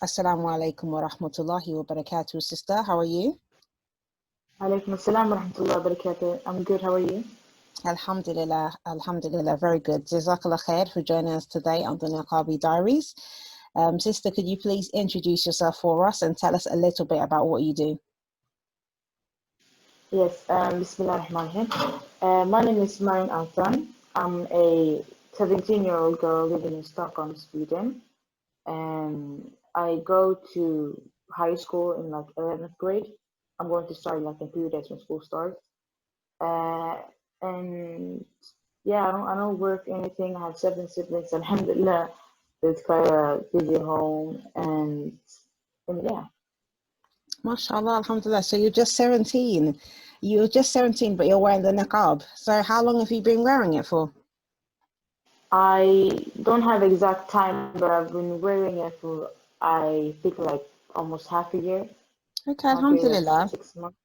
Assalamu alaikum wa rahmatullahi wa barakatuh, sister. How are you? Alaikum assalam wa rahmatullahi wa barakatuh. I'm good. How are you? Alhamdulillah, alhamdulillah, very good. Jazakallah khair for joining us today on the Niqabi Diaries. Sister, could you please introduce yourself for us and tell us a little bit about what you do? Yes, Bismillah ar-Rahman ar-Rahim. My name is Maryan Artan. I'm a 17-year-old girl living in Stockholm, Sweden. And I go to high school in like 11th grade. I'm going to start like in 3 days when school starts. Uh, and yeah, I don't work anything. I have 7 siblings, alhamdulillah. It's quite a busy home and yeah. MashaAllah, alhamdulillah. So you're just 17. You're just 17, but you're wearing the niqab. So how long have you been wearing it for? I don't have exact time, but I've been wearing it for I think like almost half a year, Okay, maybe like alhamdulillah. 6 months.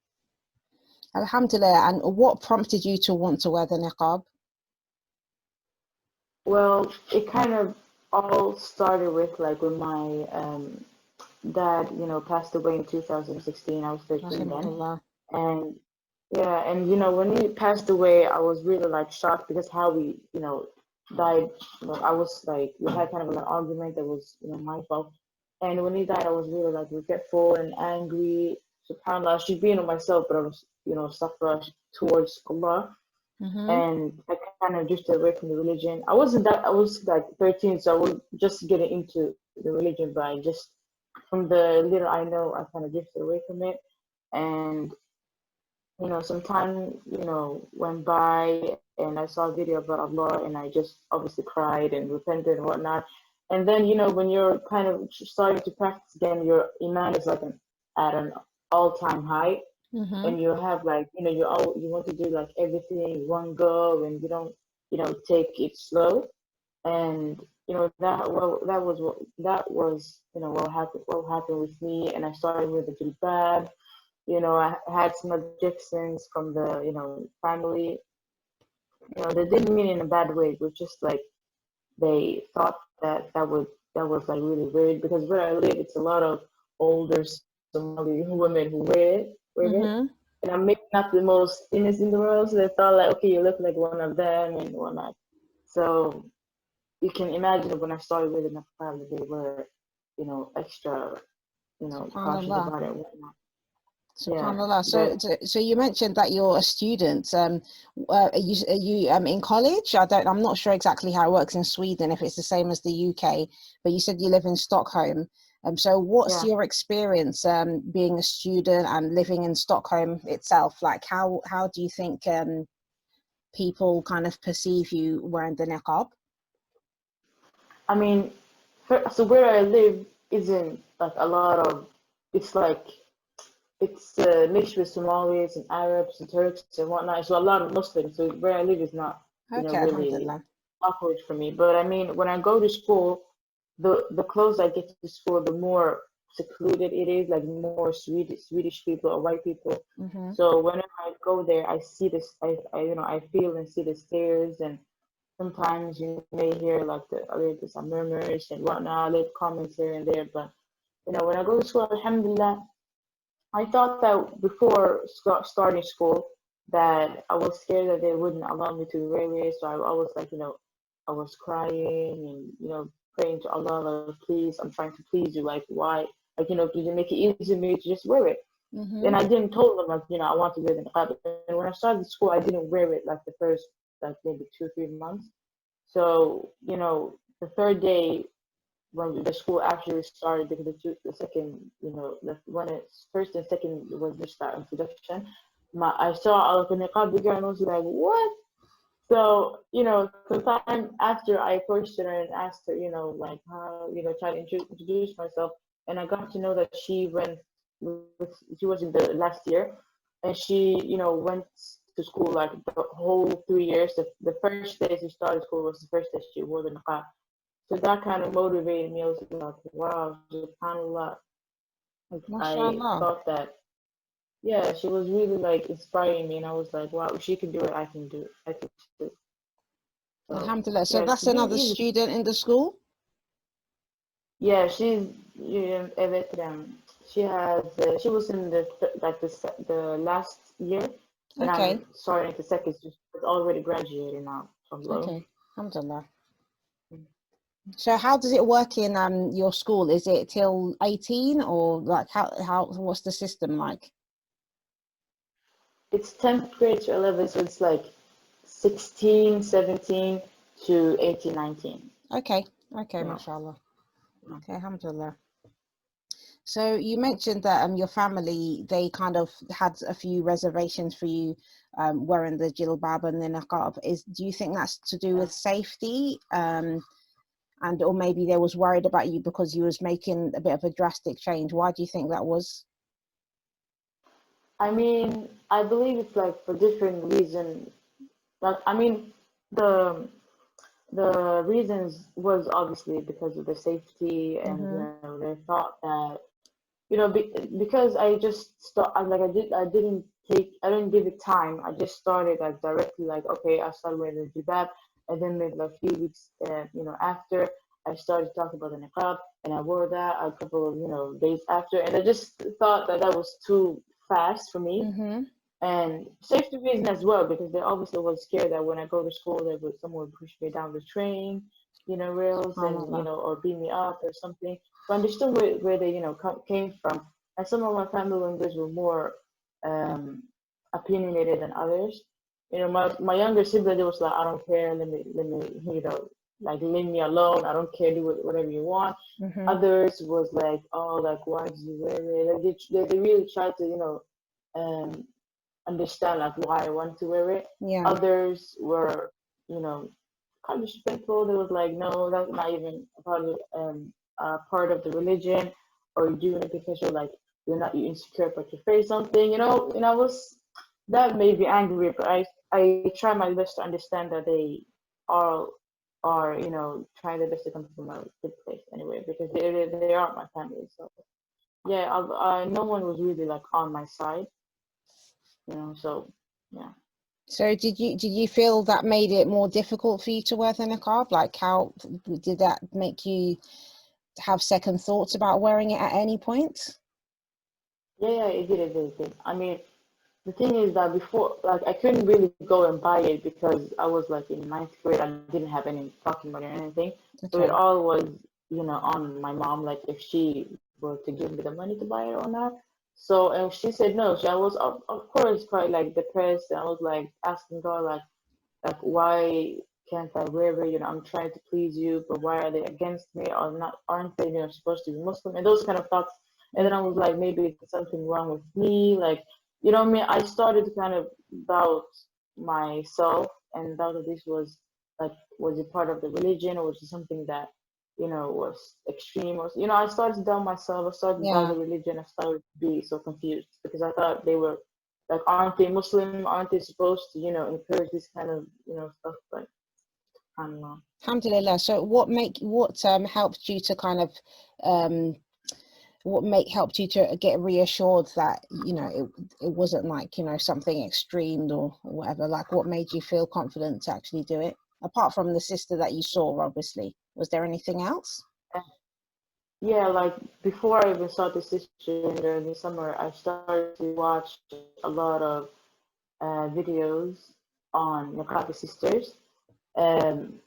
Alhamdulillah. And what prompted you to want to wear the niqab? Well, it kind of all started with like when my dad, passed away in 2016. I was 13 then, Rahimahullah. and yeah, and when he passed away, I was really like shocked because how we, died. I was like we had kind of an argument that was, my fault. And when he died, I was really like regretful and angry. SubhanAllah, I should be myself, but I was, suffer towards Allah. Mm-hmm. And I kind of drifted away from the religion. I was like 13, so I was just getting into the religion, but I just, from the little I know, I kind of drifted away from it. And some time, went by and I saw a video about Allah and I just obviously cried and repented and whatnot. And then, when you're kind of starting to practice again, your iman is like at an all-time high. Mm-hmm. And you have like, you want to do like everything in one go and you don't, take it slow. And, that was, what happened with me. And I started with the jilbab. I had some objections from the, family. They didn't mean in a bad way. It was just like they thought that was like really weird because where I live, it's a lot of older Somali women who wear it. Mm-hmm. And I'm maybe not the most famous in the world, so they thought like, okay, you look like one of them and whatnot. So you can imagine when I started with the family, they were, extra, cautious SubhanAllah. about it and whatnot. Yeah, SubhanAllah. So, but so you mentioned that you're a student. Are you in college? I'm not sure exactly how it works in Sweden, if it's the same as the UK, but you said you live in Stockholm. So what's yeah. your experience being a student and living in Stockholm itself? Like how do you think people kind of perceive you wearing the niqab? I mean, so where I live isn't like a lot of. It's like it's mixed with Somalis and Arabs and Turks and whatnot. So a lot of Muslims. So where I live is not, Okay, really alhamdulillah. awkward for me. But I mean, when I go to school, the closer I get to school, the more secluded it is. Like more Swedish people or white people. Mm-hmm. So whenever I go there, I see this. I feel and see the stairs and. Sometimes you may hear like there's some murmurs and whatnot, little comments here and there. But when I go to school, alhamdulillah, I thought that before starting school that I was scared that they wouldn't allow me to wear it. So I was like, I was crying and praying to Allah, like, please, I'm trying to please you. Like, why? Like, could you make it easy for me to just wear it? Mm-hmm. And I didn't told them like, I want to wear the niqab. And when I started school, I didn't wear it like the first like maybe 2 or 3 months. So, the third day when the school actually started, because the second, when it's first and second was just that introduction, I saw Al Niqab and I was like, what? So, sometime after I approached her and asked her, like how, try to introduce myself, and I got to know that she was in the last year, and she, went to school like the whole 3 years. The first day she started school was the first day she wore the niqab. So that kind of motivated me. I was like, wow, subhanAllah. Like, I MashaAllah. thought that, yeah, she was really like inspiring me, and I was like, wow, if she can do it, I can do it. I can do it. So Alhamdulillah. So yeah, it's that's been another easy. student in the school? Yeah, she's evet, she was in the last year, and I'm Okay. starting the second. She's already graduated now from law. Okay. Alhamdulillah. So how does it work in your school? Is it till 18, or like how what's the system like? It's 10th grade to 11, so it's like 16, 17 to 18, 19. Okay. Okay, You know. mashallah. Okay, alhamdulillah. So you mentioned that your family, they kind of had a few reservations for you wearing the jilbab and the niqab. Do you think that's to do Yeah. with safety? And or maybe they was worried about you because you was making a bit of a drastic change. Why do you think that was? I mean, I believe it's like for different reasons. Like, I mean, the the reasons was obviously because of the safety, and Mm-hmm. they thought that because I just like I didn't give it time. I just started like directly, like, okay, I started wearing the jibab, and then maybe like a few weeks after, I started talking about the niqab, and I wore that a couple of days after, and I just thought that that was too fast for me, Mm-hmm. and safety reason as well, because they obviously was scared that when I go to school, someone would push me down the train, rails, and SubhanAllah. or beat me up or something. So I understood where they came from, and some of my family members were more um, opinionated than others. My younger sibling, they was like, I don't care, let me like leave me alone. I don't care, do whatever you want. Mm-hmm. Others was like, oh, like, why did you wear it? Like, they really tried to um understand like why I want to wear it. Yeah. Others were, you know, kind of respectful. They was like, no, that's not even part of the religion, or you're doing it because you're insecure about your face, something. I was that made me angry, but I try my best to understand that they all are trying their best to come from a good place anyway, because they are my family. So yeah, no one was really like on my side, so yeah. So did you feel that made it more difficult for you to wear the niqab? Like how did that make you have second thoughts about wearing it at any point? Yeah, it did. I mean, the thing is that before, like, I couldn't really go and buy it because I was like in ninth grade. I didn't have any pocket money or anything, so it Okay. all was, on my mom, like if she were to give me the money to buy it or not. So, and she said no. So I was, of course, quite like depressed, and I was like asking God, like, why can't I wear it? I'm trying to please you, but why are they against me? Or not? Aren't they, supposed to be Muslim? And those kind of thoughts. And then I was like, maybe it's something wrong with me. Like, what I mean? I started to kind of doubt myself, and doubt that this was it part of the religion, or was it something that, was extreme, or, I started to doubt myself. I started to doubt Yeah. the religion. I started to be so confused because I thought they were like, aren't they Muslim? Aren't they supposed to, encourage this kind of, stuff? Like, I don't know. Alhamdulillah. So what helped you to kind of um helped you to get reassured that it wasn't like something extreme or whatever, like what made you feel confident to actually do it, apart from the sister that you saw? Obviously, was there anything else? Yeah, like before I even started this year during the summer, I started to watch a lot of videos on Niqabi sisters. Um,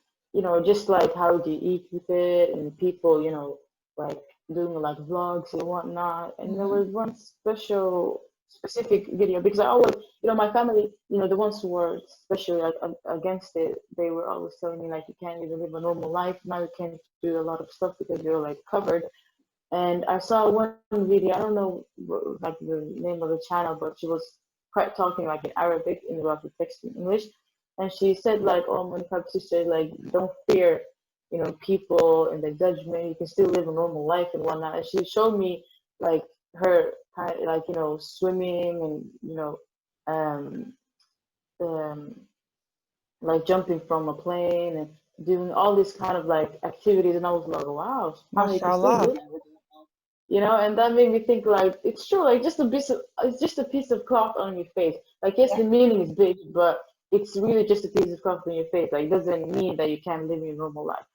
just like how do you eat with it, and people, like doing like vlogs and whatnot. And there Mm-hmm. was one specific video, because I always, my family, the ones who were especially like against it, they were always telling me like, you can't even live a normal life now, you can't do a lot of stuff because you're like covered. And I saw one video, I don't know like the name of the channel, but she was quite talking like in Arabic in the text in English. And she said like, oh, my sister, like, don't fear, people and the judgment. You can still live a normal life and whatnot. And she showed me like her kind of like, swimming, and, um, um, like jumping from a plane and doing all these kind of like activities. And I was like, wow, how you can still Mashallah. do that? And that made me think like, it's true, like, it's just a piece of cloth on your face. Like, yes, Yeah. the meaning is big, but it's really just a piece of cloth on your face. Like, it doesn't mean that you can't live your normal life.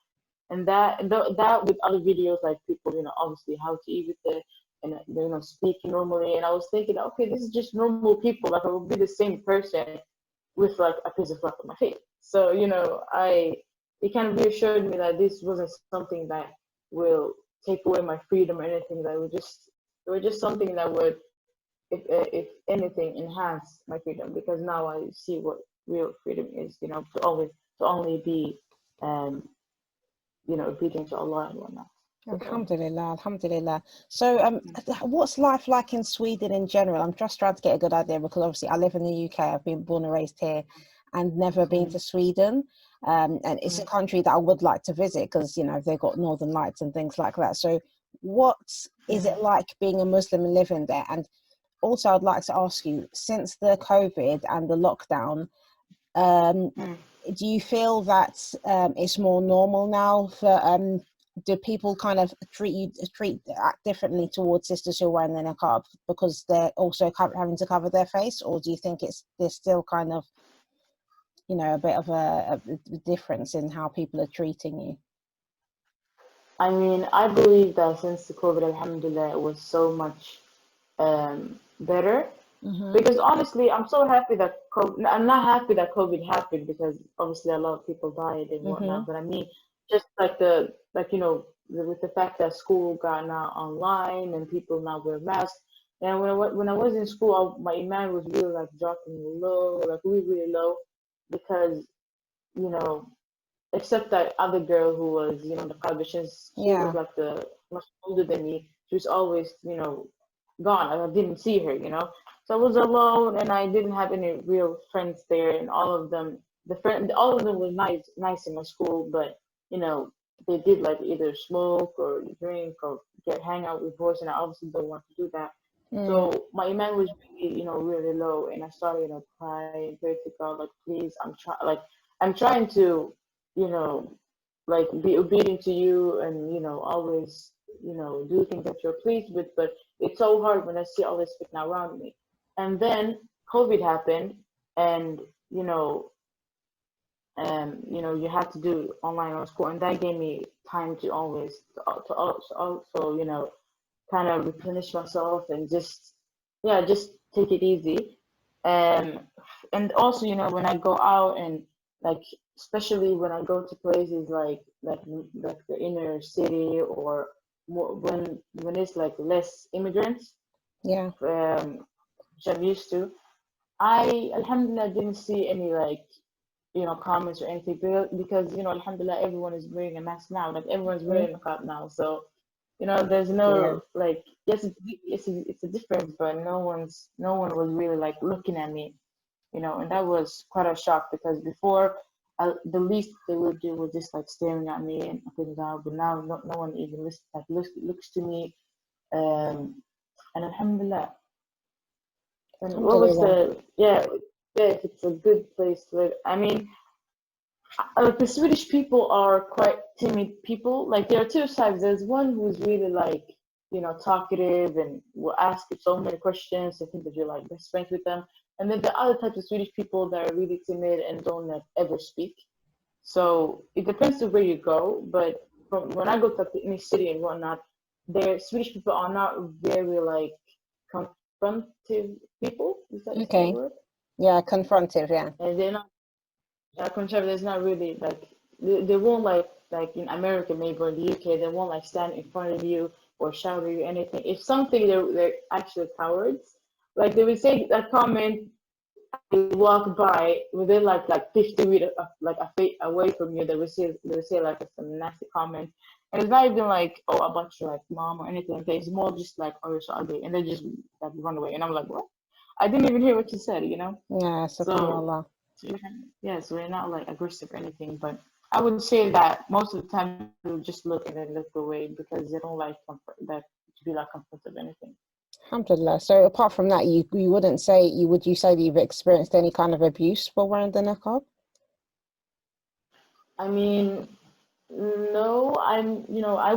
And that with other videos, like people, obviously how to eat with it, and speaking normally. And I was thinking, okay, this is just normal people. Like I will be the same person with like a piece of fluff on my face. So it kind of reassured me that this wasn't something that will take away my freedom or anything. That it was just something that would, if anything, enhance my freedom, because now I see what real freedom is. To only be, um, obedient to Allah and whatnot. Alhamdulillah, alhamdulillah. So, what's life like in Sweden in general? I'm just trying to get a good idea, because obviously I live in the UK. I've been born and raised here, and never been to Sweden. And it's a country that I would like to visit, because they've got Northern Lights and things like that. So, what is it like being a Muslim and living there? And also, I'd like to ask you, since the COVID and the lockdown, do you feel that it's more normal now for do people kind of act differently towards sisters who are wearing the niqab because they're also having to cover their face, or do you think there's still kind of a bit of a difference in how people are treating you? I mean, I believe that since the COVID, alhamdulillah, it was so much better. Because honestly, I'm so happy that I'm not happy that COVID happened, because obviously a lot of people died and whatnot. But I mean, just like with the fact that school got now online and people now wear masks. And when I was in school, my iman was really like dropping low, like really really low, because you know except that other girl who was, the Kardashians, she was like the much older than me. She was always, gone. I didn't see her. So I was alone, and I didn't have any real friends there. And all of them, all of them were nice in my school, but they did like either smoke or drink or hang out with boys, and I obviously don't want to do that. So my iman was really, really low, and I started, crying, pray to God, like, please, I'm trying to, you know, like be obedient to you, and always, do things that you're pleased with. But it's so hard when I see all this fitna around me. And then COVID happened, and you had to do online or school, and that gave me time to always to also, kind of replenish myself and just take it easy. And also, when I go out and like, especially when I go to places like the inner city, or more, when it's like less immigrants, which I'm used to, I alhamdulillah didn't see any like comments or anything, because alhamdulillah, everyone is wearing a mask now, like everyone's wearing a niqab now. So there's no like, yes, it's a difference, but no one was really like looking at me, and that was quite a shock, because before, the least they would do was just like staring at me and things out. But now no one even looks to me, and alhamdulillah. And what was if it's a good place to live? I mean, the Swedish people are quite timid people. Like, there are two sides. There's one who's really like, talkative and will ask you so many questions. I think that you're like best friends with them. And then the other types of Swedish people that are really timid and don't like ever speak. So it depends on where you go. But from when I go to any city and whatnot, the Swedish people are not very like confrontive people. Is that the word? Yeah, confrontive. Yeah. And they're not conservative. There's not really like, they won't like in America, maybe, or in the UK, they won't like stand in front of you or shout at you anything. If something, they're actually cowards. Like, they would say a comment, you walk by within like 50 feet like a feet away from you, they would say like some nasty comment, and it's not even like, oh, about your like mom or anything like that. It's more just like, oh, you're so ugly, and they just like run away, and I'm like, what? I didn't even hear what you said. Yeah, So yes, we're not like aggressive or anything, but I would say that most of the time they just look and then look away, because they don't like that to be like comfortable or anything. Alhamdulillah. So apart from that, you wouldn't say, would you say that you've experienced any kind of abuse for wearing the niqab? I mean, no, I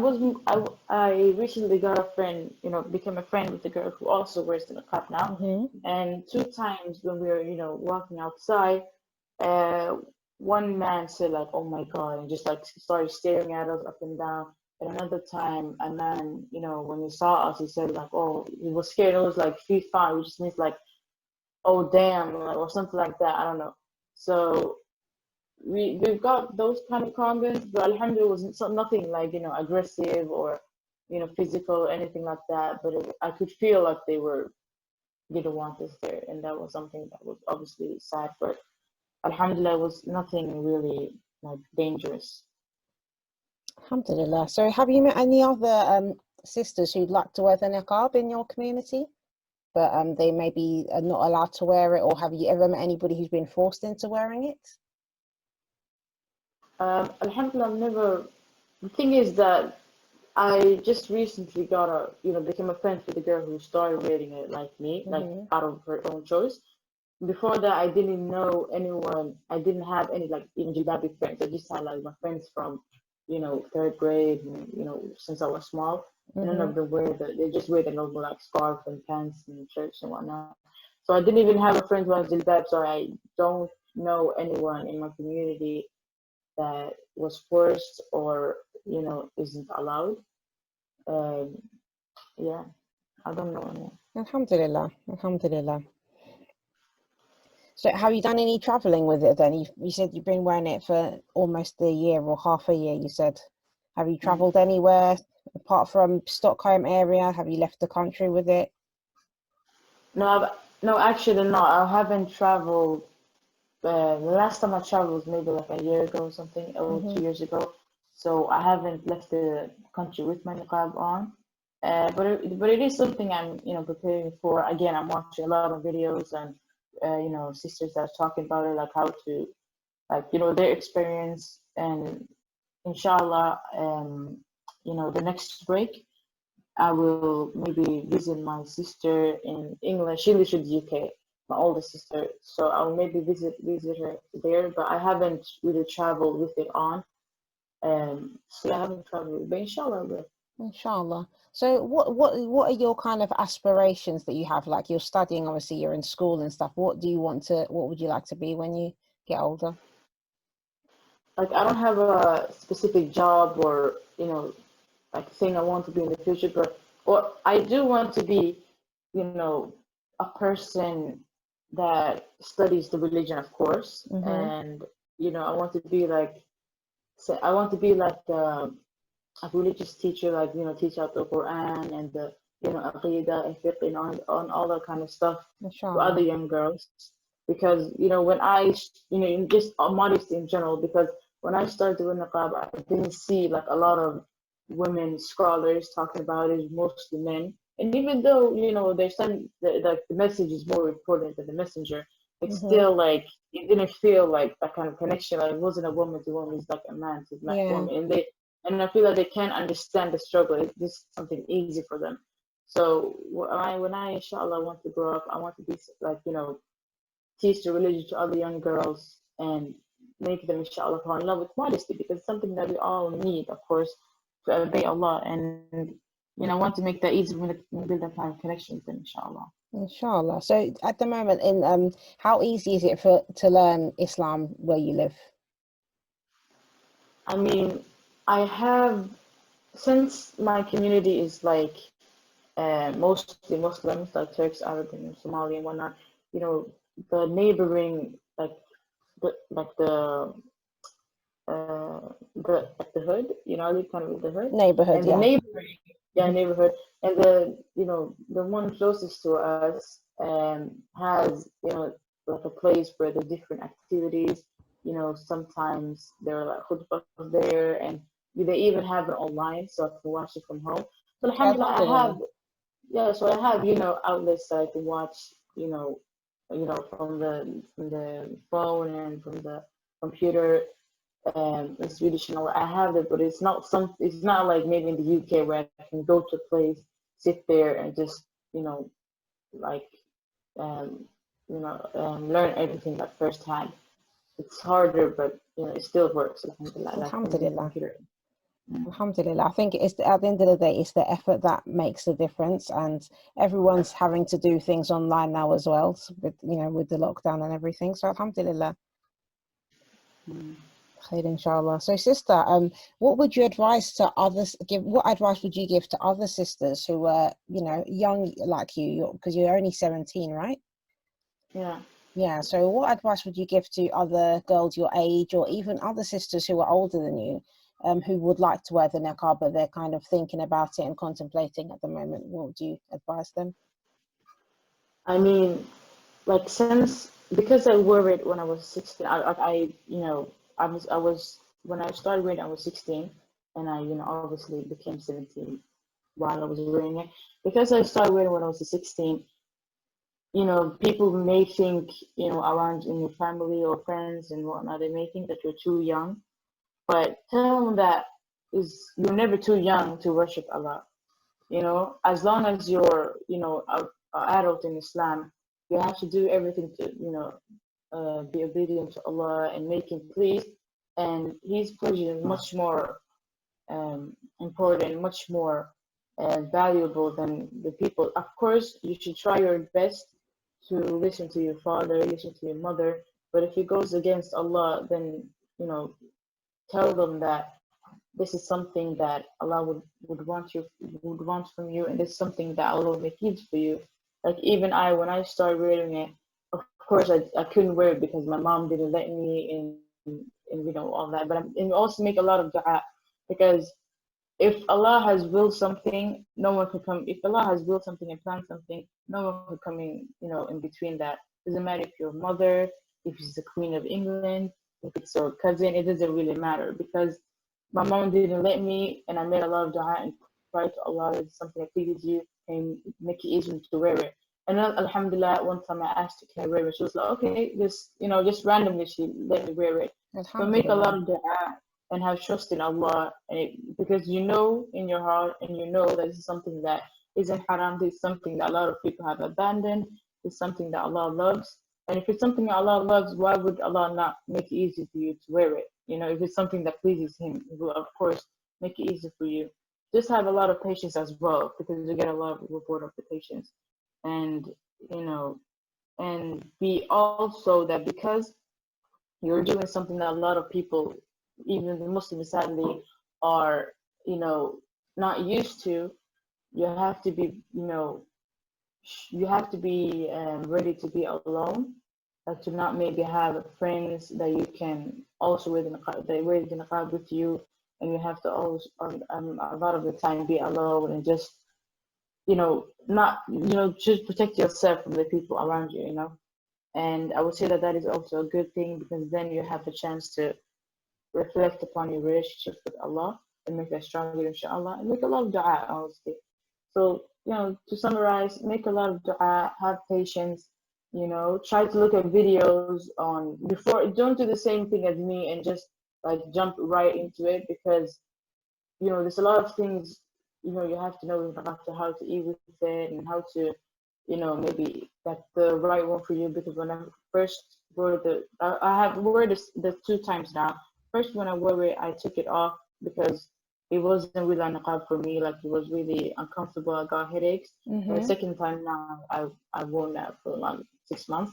recently got a friend, became a friend with a girl who also wears the niqab now. And two times when we were, walking outside, one man said like, "Oh my God," and just like started staring at us up and down. And another time, a man, when he saw us, he said like, "Oh," he was scared. It was like "fee fan," which just means like, "Oh damn," or something like that. I don't know. So we've got those kind of comments, but alhamdulillah, it was nothing like aggressive or physical or anything like that. But I could feel like they didn't want us there, and that was something that was obviously sad. But alhamdulillah, it was nothing really like dangerous. Alhamdulillah. So have you met any other sisters who'd like to wear the niqab in your community, but they maybe are not allowed to wear it, or have you ever met anybody who's been forced into wearing it? Alhamdulillah, I've never. The thing is that I just recently became a friend with a girl who started wearing it like me, like Hmm. out of her own choice. Before that, I didn't know anyone. I didn't have any like even jilbabi friends. I just had like my friends from, third grade, and, since I was small. None Hmm. of them they just wear the normal like scarf and pants and shirts and whatnot. So I didn't even have a friend who has jilbab. So I don't know anyone in my community that was forced or isn't allowed. Um, yeah, I don't know anyone. Alhamdulillah. Alhamdulillah. So have you done any traveling with it then? You said you've been wearing it for almost a year or half a year, you said. Have you Mm. traveled anywhere apart from Stockholm area? Have you left the country with it? No, no, actually, no. I haven't traveled. The last time I traveled was maybe like a year ago or something, or Hmm. 2 years ago. So I haven't left the country with my niqab on. But it is something I'm preparing for. Again, I'm watching a lot of videos and sisters that are talking about it, like how to like their experience, and inshallah, the next break I will maybe visit my sister in England. She lives in the UK, my older sister. So I'll maybe visit her there. But I haven't really traveled with it on. So I haven't traveled. But inshallah, I will. Inshallah. So what are your kind of aspirations that you have? Like you're studying, obviously you're in school and stuff. What would you like to be when you get older? Like I don't have a specific job or like thing I want to be in the future, but or I do want to be, a person that studies the religion, of course, Mm-hmm. and I want to be like, so I want to be like a religious teacher, like teach out the Quran and the aqidah and fiqh and on all that kind of stuff to other Inshallah. young girls. Because when just modesty in general, because when I started doing niqab, I didn't see like a lot of women scholars talking about it, mostly men. And even though there's like the message is more important than the messenger, it's Mm-hmm. still like it didn't feel like that kind of connection. Like it wasn't a woman to woman, it's like a man to Yeah. woman, and I feel like they can't understand the struggle. It's just something easy for them. So when I inshallah want to grow up, I want to be like teach the religion to other young girls and make them inshallah fall in love with modesty, because it's something that we all need, of course, to obey Allah. And I want to make that easy when we build that kind of connection with them, inshallah. Inshallah. So at the moment in how easy is it for to learn Islam where you live? I mean, I have, since my community is like mostly Muslims, like Turks, Arab, and Somali and whatnot. You know, the neighboring, like the hood. I live kind of in the hood, Neighborhood, and the yeah. neighboring, yeah, Hmm. neighborhood, and the one closest to us has like a place where the different activities. Sometimes there are like khutbahs there, and they even have it online, so I can watch it from home. So alhamdulillah, I have, Alhamdulillah. yeah, so I have, outlets that I can watch, from the phone and from the computer, in Swedish and all. I have it, but it's not like maybe in the UK where I can go to a place, sit there and just, like, um, learn everything at first hand. It's harder, but it still works. Alhamdulillah, like from the Alhamdulillah. computer. Mm. Alhamdulillah. I think it's at the end of the day, it's the effort that makes the difference, and everyone's having to do things online now as well, with with the lockdown and everything. So Alhamdulillah. Mm. Khair, inshallah. So, sister, what would you advise to others? What advice would you give to other sisters who are, young like you? Because you're only 17, right? Yeah. Yeah. So, what advice would you give to other girls your age, or even other sisters who are older than you, who would like to wear the niqab, but they're kind of thinking about it and contemplating at the moment? What would you advise them? I mean, like since because I wore it when I was 16, I was when I started wearing it, I was 16, and I obviously became 17 while I was wearing it. Because I started wearing it when I was 16, people may think, around in your family or friends and whatnot, they may think that you're too young, but tell them that is you're never too young to worship Allah. As long as you're, a adult in Islam, you have to do everything to, be obedient to Allah and make Him pleased. And His pleasure is much more important, much more valuable than the people. Of course, you should try your best to listen to your father, listen to your mother. But if it goes against Allah, then you know, tell them that this is something that Allah would want from you, and it's something that Allah will make easy for you. Like even when I started wearing it, of course I couldn't wear it because my mom didn't let me in all that. But and also make a lot of dua because if Allah has willed something, no one can come. If Allah has willed something and planned something, no one can come in, in between that. Doesn't matter if you're a mother, if she's the Queen of England, if it's your cousin, it doesn't really matter because my mom didn't let me, and I made a lot of dua and cried to Allah. It's something that pleases you and make it easy to wear it. And then, Alhamdulillah, one time I asked her, can I wear it? She was like, okay, just randomly she let me wear it. So make a lot Alhamdulillah. of dua and have trust in Allah, because you know in your heart and you know that this is something that isn't haram, this is something that a lot of people have abandoned, it's something that Allah loves. And if it's something that Allah loves, why would Allah not make it easy for you to wear it? If it's something that pleases Him, He will of course make it easy for you. Just have a lot of patience as well, because you get a lot of reward of the patience. And you know, and be also that because you're doing something that a lot of people, even the Muslims sadly, are, you know, not used to. You have to be, ready to be alone, like to not maybe have friends that you can also wear the niqab, that wear the niqab with you, and you have to always, a lot of the time, be alone and just, not, just protect yourself from the people around you, And I would say that that is also a good thing because then you have a chance to reflect upon your relationship with Allah and make that stronger, inshallah, and make a lot of dua, honestly. So, to summarize, make a lot of dua, have patience, try to look at videos on before, don't do the same thing as me and just like jump right into it because, there's a lot of things, you have to know about how to eat with it and how to, maybe that's the right one for you because when I first wore I have worn this the two times now. First, when I wore it, I took it off because it wasn't really a niqab for me. Like it was really uncomfortable. I got headaches. And the Mm-hmm. second time now, I've worn that for like 6 months.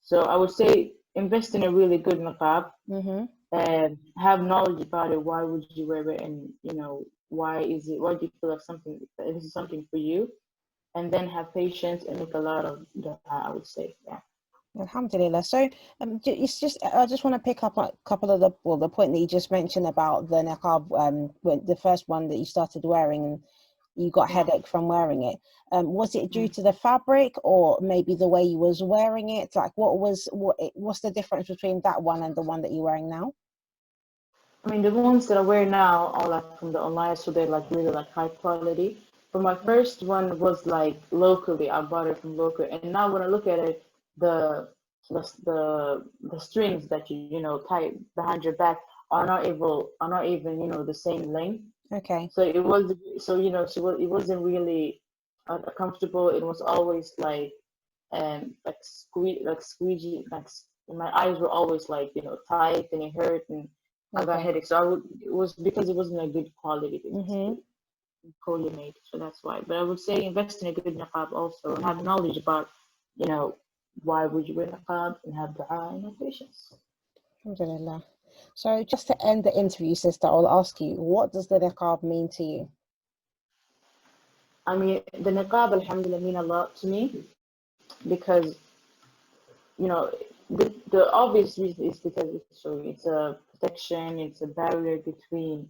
So I would say invest in a really good niqab Mm-hmm. and have knowledge about it. Why would you wear it? And why do you feel like this is something for you? And then have patience and make a lot of dua, I would say. Yeah. Alhamdulillah. So, it's just I just want to pick up a couple of the point that you just mentioned about the niqab, when the first one that you started wearing and you got Yeah. headache from wearing it. Was it due Mm. to the fabric or maybe the way you was wearing it? Like, what's the difference between that one and the one that you're wearing now? I mean, the ones that I wear now are like from the online, so they're like really like high quality. But my first one was like locally. I bought it from local, and now when I look at it, the the strings that you tie behind your back are not even the same length. Okay. So it was it wasn't really comfortable. It was always like squeegee, my eyes were always like tight and it hurt and I got Okay. headache. So it was because it wasn't a good quality, Mm-hmm. basically poorly made. So that's why. But I would say invest in a good niqab also and have knowledge about you know why would you wear niqab and have dua and have patience. Alhamdulillah. So just to end the interview, sister, I'll ask you, what does the niqab mean to you? I mean, the niqab, alhamdulillah, mean a lot to me because, you know, the obvious reason is because it's a protection, it's a barrier between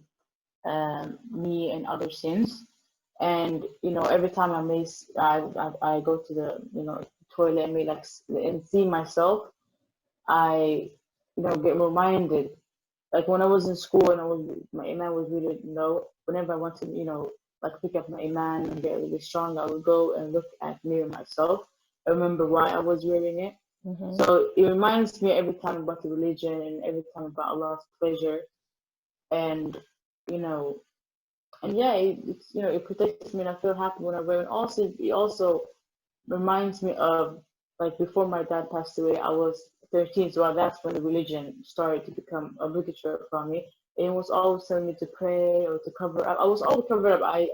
me and other sins. And every time I go to the toilet and and see myself, I get reminded. Like when I was in school and my iman was really low. Whenever I want to like pick up my iman and get really strong, I would go and look at me and myself. I remember why I was wearing it. Mm-hmm. So it reminds me every time about the religion and every time about Allah's pleasure, and you know and yeah, it protects me and I feel happy when I wear it. Also, it also reminds me of like before my dad passed away, I was 13, so that's when the religion started to become obligatory for me. It was always telling me to pray or to cover up. I was always covered up. I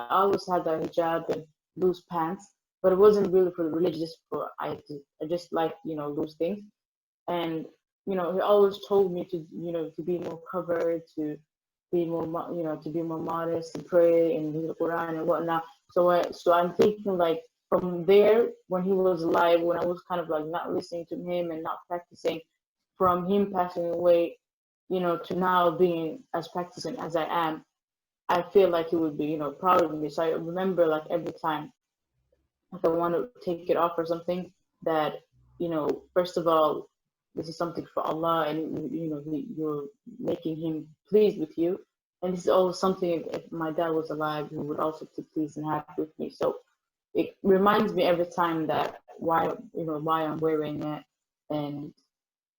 always had that hijab and loose pants, but it wasn't really for the religion. Just for I just like loose things. And he always told me to be more covered, to be more to be more modest and pray and read the Quran and whatnot. So I'm thinking like from there when he was alive, when I was kind of like not listening to him and not practicing, from him passing away, to now being as practicing as I am, I feel like he would be proud of me. So I remember like every time if I want to take it off or something, that first of all, this is something for Allah, and you're making Him pleased with you, and this is also something if my dad was alive, he would also be pleased and happy with me. So it reminds me every time that why I'm wearing it, and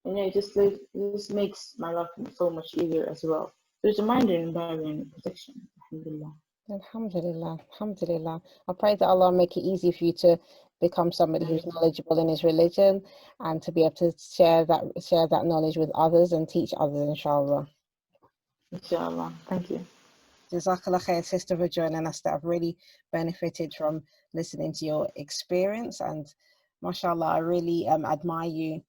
yeah, it just makes my life so much easier as well. So it's a reminder and barrier and protection. Alhamdulillah. Alhamdulillah, alhamdulillah. I pray that Allah make it easy for you to become somebody who's knowledgeable in his religion and to be able to share that knowledge with others and teach others, inshallah. Inshallah. Thank you. Jazakallah khair, sister, for joining us. That I've really benefited from listening to your experience, and mashallah, I really admire you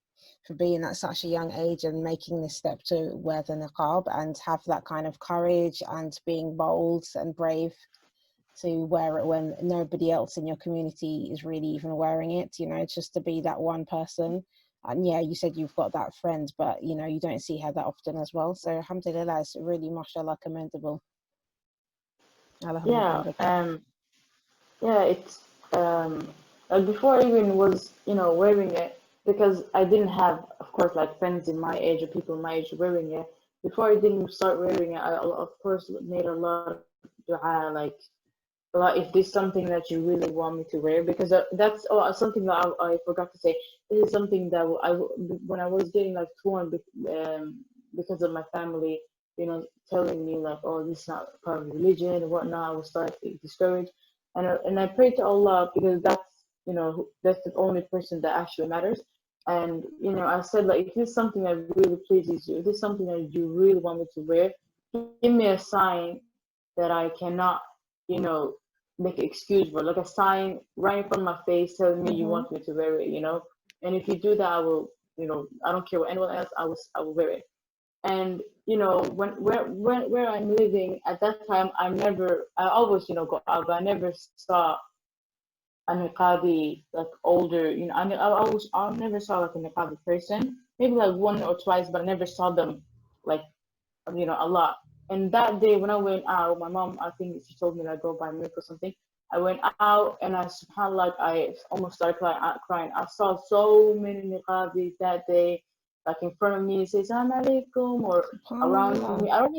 for being at such a young age and making this step to wear the niqab and have that kind of courage and being bold and brave to wear it when nobody else in your community is really even wearing it. Just to be that one person. And yeah, you said you've got that friend, but you don't see her that often as well. So alhamdulillah, it's really mashallah commendable. Yeah. Yeah, it's like before I even was wearing it, because I didn't have, of course, like friends in my age or people my age wearing it. Before I didn't start wearing it, I of course made a lot of dua, like a lot. If this is something that you really want me to wear, because that's something that I forgot to say. This is something that when I was getting like torn because of my family, telling me like, oh, this is not part of religion and whatnot. I was starting to get discouraged, and I prayed to Allah because that's the only person that actually matters. And I said like, if this is something that really pleases you, if this is something that you really want me to wear, give me a sign that I cannot, you know, make an excuse for, like a sign right in front of my face telling me you want me to wear it. And if you do that, I will, I don't care what anyone else, I will wear it. And when where I'm living at that time, I always go out, but I never saw a niqabi like older. I never saw like a niqabi person. Maybe like one or twice, but I never saw them like a lot. And that day when I went out, my mom, I think she told me to go buy milk or something. I went out and subhanAllah, like I almost started crying. I saw so many niqabis that day, like in front of me, say "Salam alaikum" or around me. I don't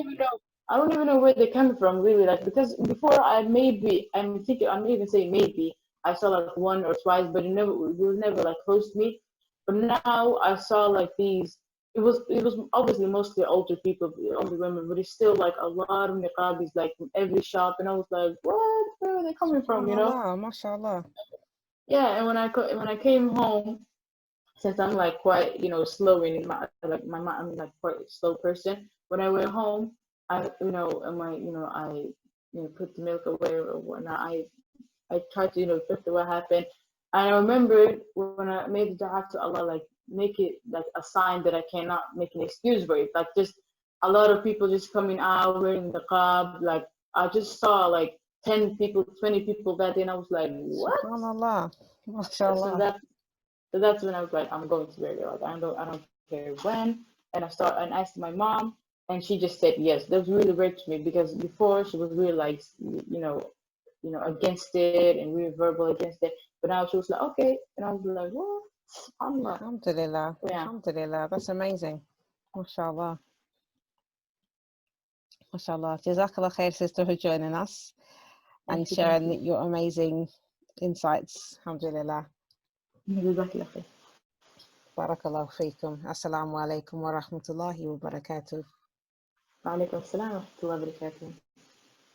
even know where they come from, really. Like because before I may even say maybe I saw like one or twice, but it was never like close to me. But now I saw like these. It was obviously mostly older people, older women, but it's still like a lot of niqabis like from every shop, and I was like, what? Where are they coming from? Mashallah. Yeah, and when I came home, since I'm like quite slow in my mind, I'm like quite a slow person. When I went home, I and I put the milk away or whatnot. I tried to reflect on what happened. And I remembered when I made the dua to Allah, like make it like a sign that I cannot make an excuse for it. Like just a lot of people just coming out wearing the niqab. Like I just saw like 10 people, 20 people that day, and I was like, what? Subhanallah. So MashaAllah. that's when I was like, I'm going to wear it. Like I don't care when. And I asked my mom, and she just said yes. That was really weird to me because before she was really like, against it and really verbal against it. But now she was like, okay, and I was like, what? Allah. Alhamdulillah. Yeah. Alhamdulillah. That's amazing. MashaAllah. MashaAllah. Jazakallah khair, sister, for joining us and Thank you. sharing your amazing insights. Alhamdulillah. Jazakallah khair. Barakallahu feekum. Assalamu alaikum wa rahmatullahi wa barakatuh. Wa alaikum assalam wa rahmatullahi wa barakatuh.